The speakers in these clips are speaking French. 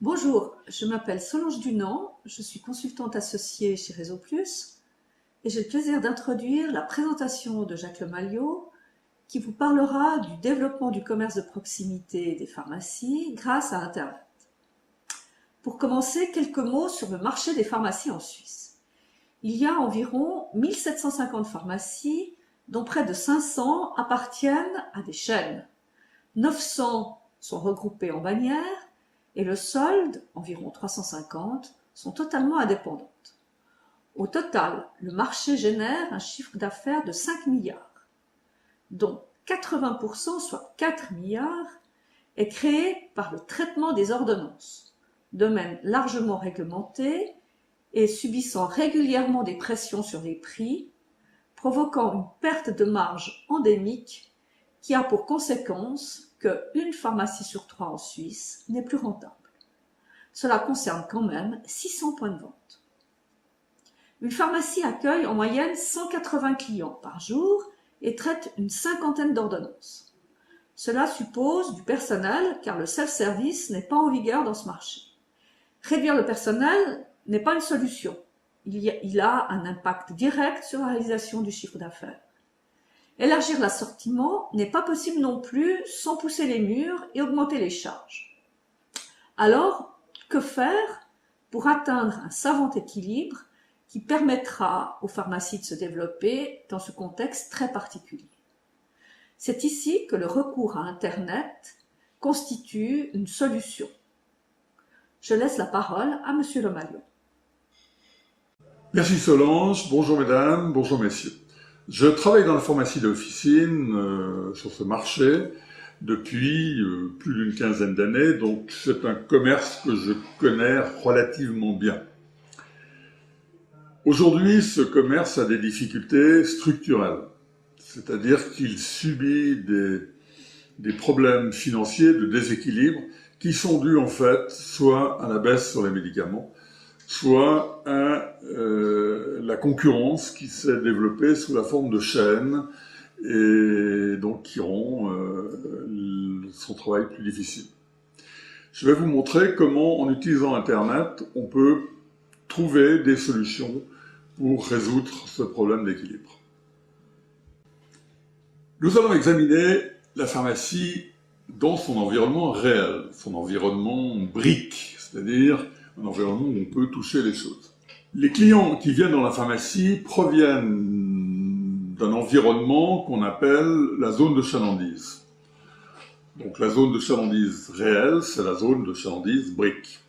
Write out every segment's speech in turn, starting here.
Bonjour, je m'appelle Solange Dunant, je suis consultante associée chez Réseau Plus et j'ai le plaisir d'introduire la présentation de Jacques Lemalliot qui vous parlera du développement du commerce de proximité des pharmacies grâce à Internet. Pour commencer, quelques mots sur le marché des pharmacies en Suisse. Il y a environ 1750 pharmacies dont près de 500 appartiennent à des chaînes. 900 sont regroupées en bannières et le solde, environ 350, sont totalement indépendantes. Au total, le marché génère un chiffre d'affaires de 5 milliards, dont 80%, soit 4 milliards, est créé par le traitement des ordonnances, domaine largement réglementé et subissant régulièrement des pressions sur les prix, provoquant une perte de marge endémique qui a pour conséquence qu'une pharmacie sur 3 en Suisse n'est plus rentable. Cela concerne quand même 600 points de vente. Une pharmacie accueille en moyenne 180 clients par jour et traite une cinquantaine d'ordonnances. Cela suppose du personnel car le self-service n'est pas en vigueur dans ce marché. Réduire le personnel n'est pas une solution. Il a un impact direct sur la réalisation du chiffre d'affaires. Élargir l'assortiment n'est pas possible non plus sans pousser les murs et augmenter les charges. Alors, que faire pour atteindre un savant équilibre qui permettra aux pharmacies de se développer dans ce contexte très particulier? C'est ici que le recours à Internet constitue une solution. Je laisse la parole à Monsieur Lemalliot. Merci Solange, bonjour mesdames, bonjour messieurs. Je travaille dans la pharmacie d'officine sur ce marché depuis plus d'une quinzaine d'années, donc c'est un commerce que je connais relativement bien. Aujourd'hui, ce commerce a des difficultés structurelles, c'est-à-dire qu'il subit des problèmes financiers de déséquilibre qui sont dus en fait soit à la baisse sur les médicaments, soit à la concurrence qui s'est développée sous la forme de chaînes et donc qui rend son travail plus difficile. Je vais vous montrer comment, en utilisant Internet, on peut trouver des solutions pour résoudre ce problème d'équilibre. Nous allons examiner la pharmacie dans son environnement réel, son environnement brique, c'est-à-dire un environnement où on peut toucher les choses. Les clients qui viennent dans la pharmacie proviennent d'un environnement qu'on appelle la zone de chalandise. Donc la zone de chalandise réelle, c'est la zone de chalandise brique.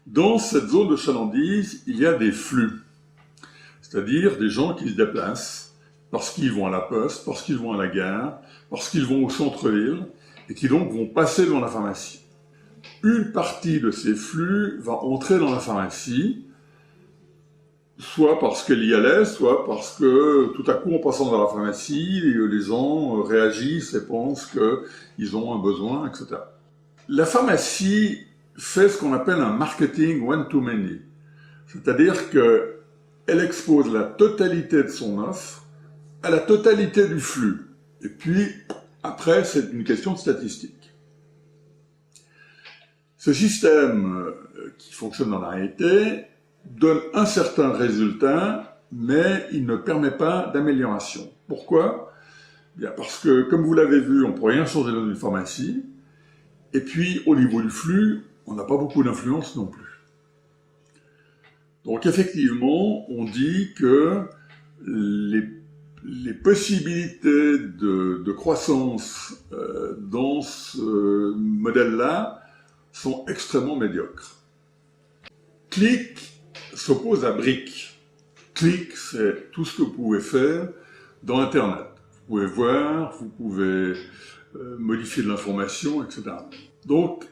Dans cette zone de chalandise, il y a des flux, c'est-à-dire des gens qui se déplacent parce qu'ils vont à la poste, parce qu'ils vont à la gare, parce qu'ils vont au centre-ville et qui donc vont passer devant la pharmacie. Une partie de ces flux va entrer dans la pharmacie, soit parce qu'elle y allait, soit parce que tout à coup, en passant dans la pharmacie, les gens réagissent et pensent qu'ils ont un besoin, etc. La pharmacie fait ce qu'on appelle un marketing one-to-many, c'est-à-dire qu'elle expose la totalité de son offre à la totalité du flux. Et puis, après, c'est une question de statistique. Ce système qui fonctionne dans la réalité donne un certain résultat, mais il ne permet pas d'amélioration. Pourquoi? Bien parce que, comme vous l'avez vu, on ne peut rien changer dans une pharmacie, et puis au niveau du flux, on n'a pas beaucoup d'influence non plus. Donc effectivement, on dit que les possibilités de croissance dans ce modèle-là sont extrêmement médiocres. Click s'oppose à brick. Click, c'est tout ce que vous pouvez faire dans Internet. Vous pouvez voir, vous pouvez modifier de l'information, etc. Donc,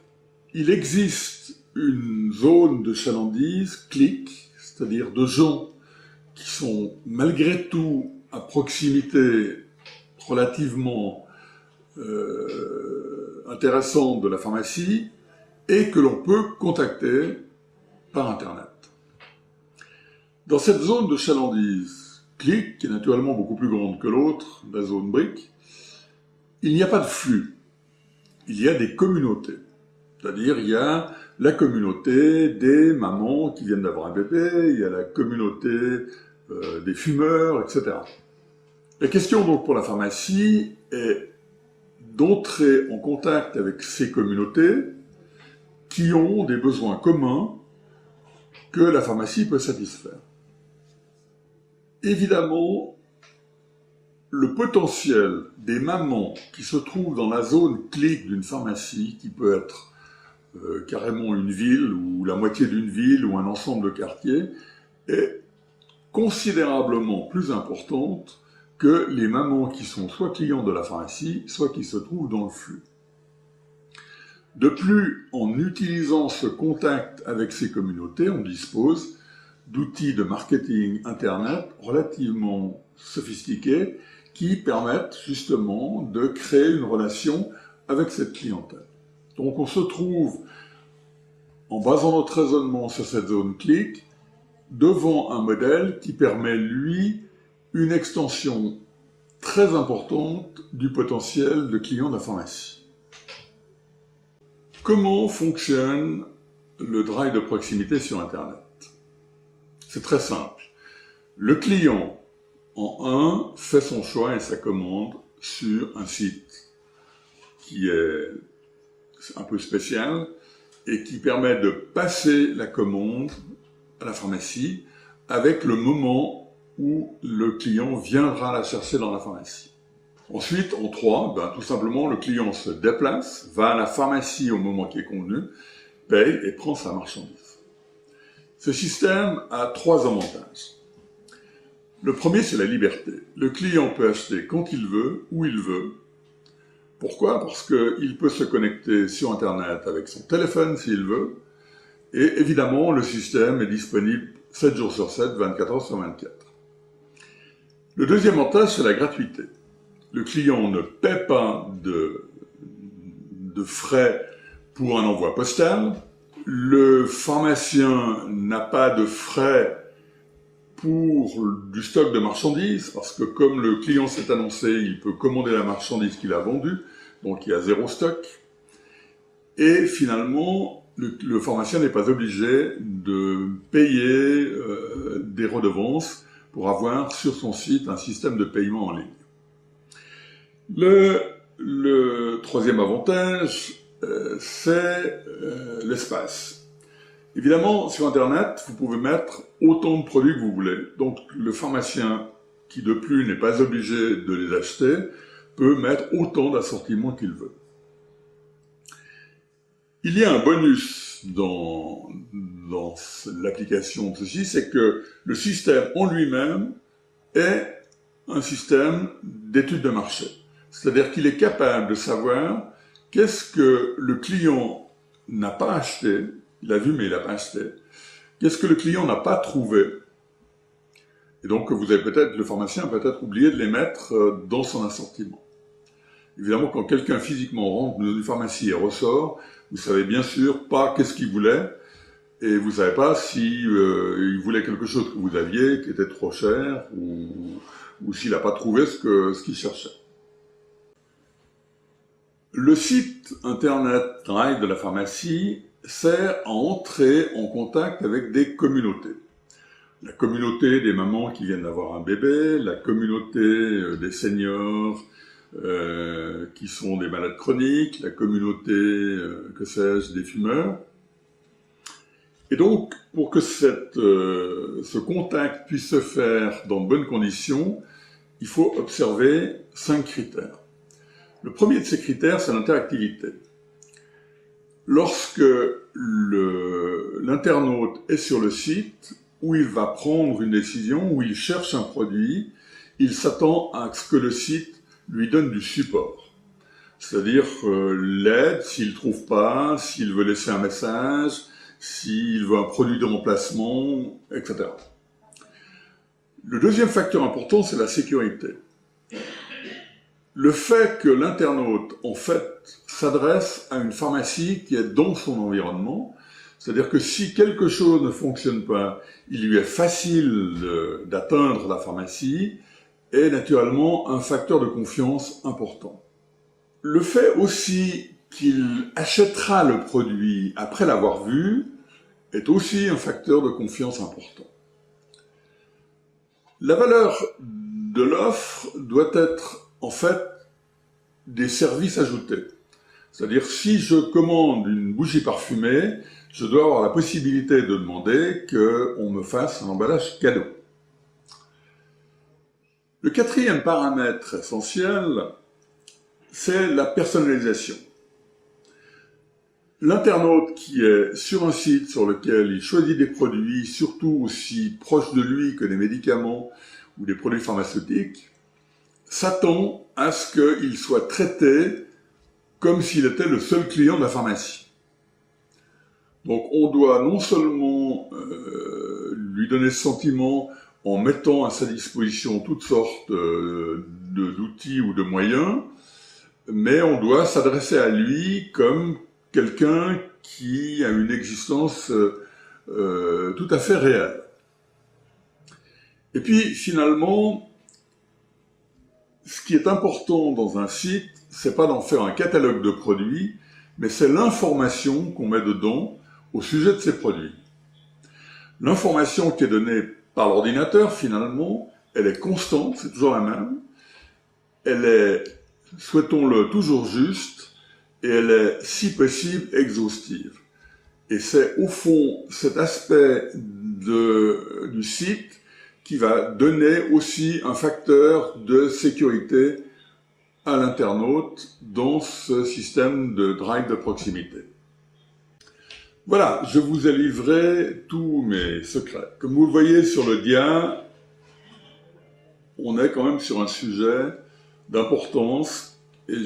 il existe une zone de chalandise, click, c'est-à-dire de gens qui sont malgré tout à proximité relativement intéressante de la pharmacie et que l'on peut contacter par Internet. Dans cette zone de chalandise, click, qui est naturellement beaucoup plus grande que l'autre, la zone brique, il n'y a pas de flux, il y a des communautés. C'est-à-dire, il y a la communauté des mamans qui viennent d'avoir un bébé, il y a la communauté des fumeurs, etc. La question donc pour la pharmacie est d'entrer en contact avec ces communautés qui ont des besoins communs que la pharmacie peut satisfaire. Évidemment, le potentiel des mamans qui se trouvent dans la zone clique d'une pharmacie, qui peut être carrément une ville, ou la moitié d'une ville, ou un ensemble de quartiers, est considérablement plus importante que les mamans qui sont soit clients de la pharmacie, soit qui se trouvent dans le flux. De plus, en utilisant ce contact avec ces communautés, on dispose d'outils de marketing Internet relativement sophistiqués qui permettent justement de créer une relation avec cette clientèle. Donc on se trouve, en basant notre raisonnement sur cette zone clic, devant un modèle qui permet, lui, une extension très importante du potentiel de clients de la pharmacie. Comment fonctionne le drive de proximité sur Internet? C'est très simple. Le client, en 1, fait son choix et sa commande sur un site qui est un peu spécial et qui permet de passer la commande à la pharmacie avec le moment où le client viendra la chercher dans la pharmacie. Ensuite, en 3, tout simplement, le client se déplace, va à la pharmacie au moment qui est convenu, paye et prend sa marchandise. Ce système a 3 avantages. Le premier, c'est la liberté. Le client peut acheter quand il veut, où il veut. Pourquoi? Parce qu'il peut se connecter sur Internet avec son téléphone s'il veut. Et évidemment, le système est disponible 7 jours sur 7, 24 heures sur 24. Le deuxième avantage, c'est la gratuité. Le client ne paie pas de frais pour un envoi postal. Le pharmacien n'a pas de frais pour du stock de marchandises, parce que comme le client s'est annoncé, il peut commander la marchandise qu'il a vendue, donc il y a 0 stock. Et finalement, le pharmacien n'est pas obligé de payer des redevances pour avoir sur son site un système de paiement en ligne. Le troisième avantage, c'est l'espace. Évidemment, sur Internet, vous pouvez mettre autant de produits que vous voulez. Donc, le pharmacien, qui de plus n'est pas obligé de les acheter, peut mettre autant d'assortiments qu'il veut. Il y a un bonus dans l'application de ceci, c'est que le système en lui-même est un système d'étude de marché. C'est-à-dire qu'il est capable de savoir qu'est-ce que le client n'a pas acheté, il a vu mais il n'a pas acheté, qu'est-ce que le client n'a pas trouvé. Et donc le pharmacien a peut-être oublié de les mettre dans son assortiment. Évidemment, quand quelqu'un physiquement rentre dans une pharmacie et ressort, vous savez bien sûr pas qu'est-ce qu'il voulait, et vous savez pas si il voulait quelque chose que vous aviez, qui était trop cher, ou s'il n'a pas trouvé ce qu'il cherchait. Le site Internet Drive de la pharmacie sert à entrer en contact avec des communautés. La communauté des mamans qui viennent d'avoir un bébé, la communauté des seniors qui sont des malades chroniques, la communauté, que sais-je, des fumeurs. Et donc, pour que ce contact puisse se faire dans de bonnes conditions, il faut observer 5 critères. Le premier de ces critères, c'est l'interactivité. Lorsque l'internaute est sur le site, où il va prendre une décision, où il cherche un produit, il s'attend à ce que le site lui donne du support. C'est-à-dire l'aide s'il ne trouve pas, s'il veut laisser un message, s'il veut un produit de remplacement, etc. Le deuxième facteur important, c'est la sécurité. Le fait que l'internaute, en fait, s'adresse à une pharmacie qui est dans son environnement, c'est-à-dire que si quelque chose ne fonctionne pas, il lui est facile d'atteindre la pharmacie, est naturellement un facteur de confiance important. Le fait aussi qu'il achètera le produit après l'avoir vu est aussi un facteur de confiance important. La valeur de l'offre doit être en fait des services ajoutés. C'est-à-dire, si je commande une bougie parfumée, je dois avoir la possibilité de demander qu'on me fasse un emballage cadeau. Le quatrième paramètre essentiel, c'est la personnalisation. L'internaute qui est sur un site sur lequel il choisit des produits, surtout aussi proches de lui que des médicaments ou des produits pharmaceutiques, s'attend à ce qu'il soit traité comme s'il était le seul client de la pharmacie. Donc on doit non seulement lui donner ce sentiment en mettant à sa disposition toutes sortes d'outils ou de moyens, mais on doit s'adresser à lui comme quelqu'un qui a une existence tout à fait réelle. Et puis finalement, ce qui est important dans un site, c'est pas d'en faire un catalogue de produits, mais c'est l'information qu'on met dedans au sujet de ces produits. L'information qui est donnée par l'ordinateur, finalement, elle est constante, c'est toujours la même. Elle est, souhaitons-le, toujours juste, et elle est, si possible, exhaustive. Et c'est, au fond, cet aspect du site qui va donner aussi un facteur de sécurité à l'internaute dans ce système de drive de proximité. Voilà, je vous ai livré tous mes secrets. Comme vous le voyez sur le dia, on est quand même sur un sujet d'importance et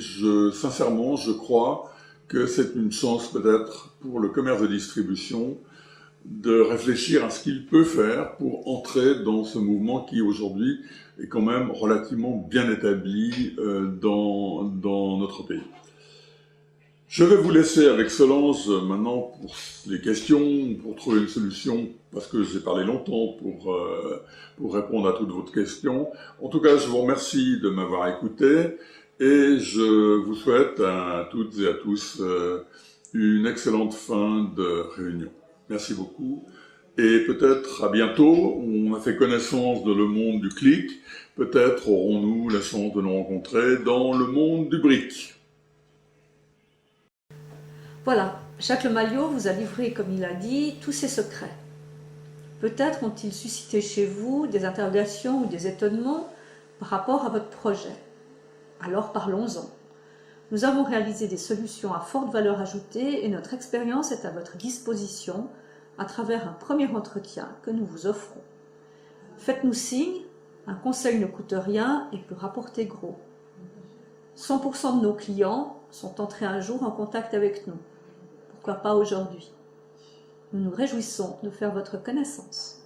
sincèrement, je crois que c'est une chance peut-être pour le commerce de distribution de réfléchir à ce qu'il peut faire pour entrer dans ce mouvement qui aujourd'hui est quand même relativement bien établi dans notre pays. Je vais vous laisser avec Solange maintenant pour les questions, pour trouver une solution, parce que j'ai parlé longtemps pour répondre à toutes vos questions. En tout cas, je vous remercie de m'avoir écouté et je vous souhaite à toutes et à tous une excellente fin de réunion. Merci beaucoup et peut-être à bientôt. On a fait connaissance de le monde du clic. Peut-être aurons-nous la chance de nous rencontrer dans le monde du brick. Voilà, Jacques Lemalliot vous a livré, comme il a dit, tous ses secrets. Peut-être ont-ils suscité chez vous des interrogations ou des étonnements par rapport à votre projet. Alors parlons-en. Nous avons réalisé des solutions à forte valeur ajoutée et notre expérience est à votre disposition à travers un premier entretien que nous vous offrons. Faites-nous signe, un conseil ne coûte rien et peut rapporter gros. 100% de nos clients sont entrés un jour en contact avec nous. Pourquoi pas aujourd'hui? Nous nous réjouissons de faire votre connaissance.